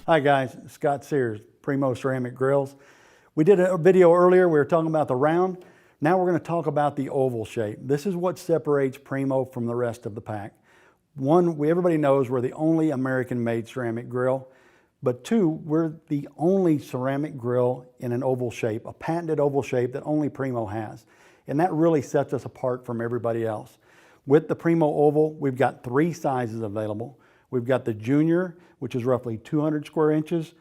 Hi guys, Scott Sears, Primo Ceramic Grills. We did a video earlier, we were talking about the round. Now we're going to talk about the oval shape. This is what separates Primo from the rest of the pack. One, everybody knows we're the only American-made ceramic grill, but two, we're the only ceramic grill in an oval shape, a patented oval shape that only Primo has. And that really sets us apart from everybody else. With the Primo Oval, we've got three sizes available. We've got the Junior, which is roughly 200 square inches,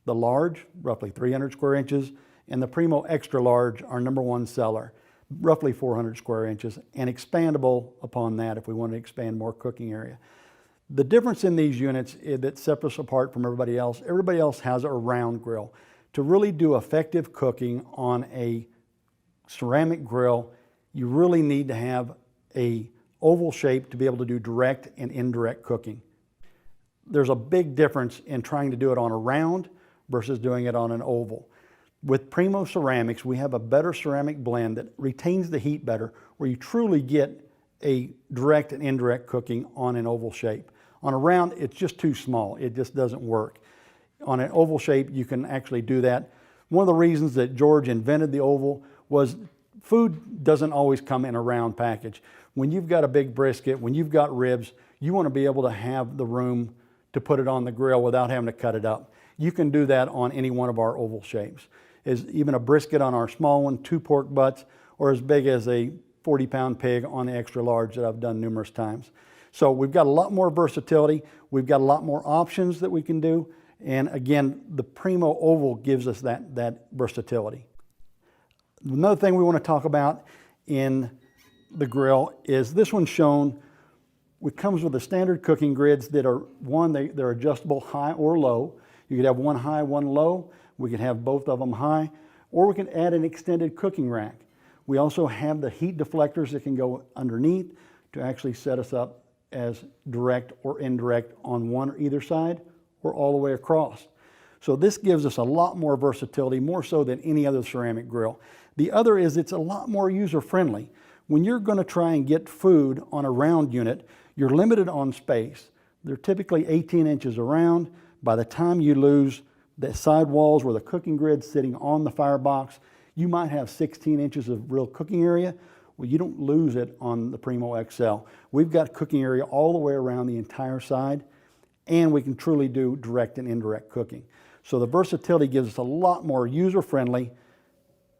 the Large, roughly 300 square inches, and the Primo Extra Large, our #1 seller, roughly 400 square inches, and expandable upon that if we want to expand more cooking area. The difference in these units that sets us apart from everybody else has a round grill. To really do effective cooking on a ceramic grill, you really need to have a oval shape to be able to do direct and indirect cooking. There's a big difference in trying to do it on a round versus doing it on an oval. With Primo Ceramics, we have a better ceramic blend that retains the heat better, where you truly get a direct and indirect cooking on an oval shape. On a round, it's just too small. It just doesn't work. On an oval shape, you can actually do that. One of the reasons that George invented the oval was food doesn't always come in a round package. When you've got a big brisket, when you've got ribs, you want to be able to have the room to put it on the grill without having to cut it up. You can do that on any one of our oval shapes. As even a brisket on our small one, 2 pork butts, or as big as a 40-pound pig on the Extra Large that I've done numerous times. So we've got a lot more versatility. We've got a lot more options that we can do. And again, the Primo Oval gives us that versatility. Another thing we want to talk about in the grill is this one's shown. It comes with the standard cooking grids that are, they're adjustable high or low. You could have one high, one low. We could have both of them high, or we can add an extended cooking rack. We also have the heat deflectors that can go underneath to actually set us up as direct or indirect on one or either side, or all the way across. So this gives us a lot more versatility, more so than any other ceramic grill. The other is it's a lot more user-friendly. When you're going to try and get food on a round unit, you're limited on space. They're typically 18 inches around. By the time you lose the side walls where the cooking grid's sitting on the firebox, you might have 16 inches of real cooking area. Well, you don't lose it on the Primo XL. We've got cooking area all the way around the entire side, and we can truly do direct and indirect cooking. So the versatility gives us a lot more user-friendly,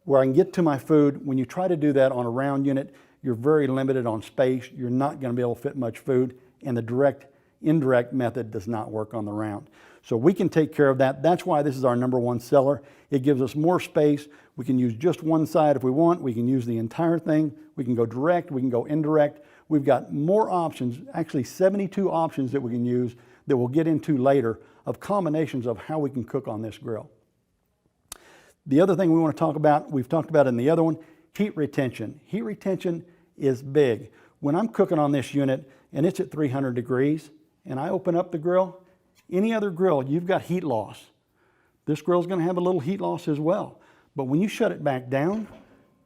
where I can get to my food. When you try to do that on a round unit, you're very limited on space. You're not going to be able to fit much food, and the direct, indirect method does not work on the round. So we can take care of that. That's why this is our #1 seller. It gives us more space. We can use just one side if we want. We can use the entire thing. We can go direct. We can go indirect. We've got more options, actually 72 options that we can use that we'll get into later, of combinations of how we can cook on this grill. The other thing we want to talk about, we've talked about in the other one, heat retention. Heat retention is big. When I'm cooking on this unit and it's at 300 degrees and I open up the grill, any other grill, you've got heat loss. This grill is going to have a little heat loss as well. But when you shut it back down,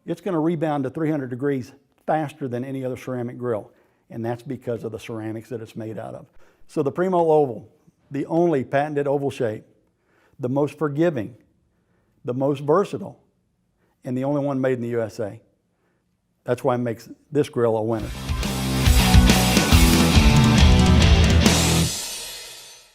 it's going to rebound to 300 degrees faster than any other ceramic grill. And that's because of the ceramics that it's made out of. So the Primo Oval, the only patented oval shape, the most forgiving, the most versatile, and the only one made in the USA. That's why it makes this grill a winner.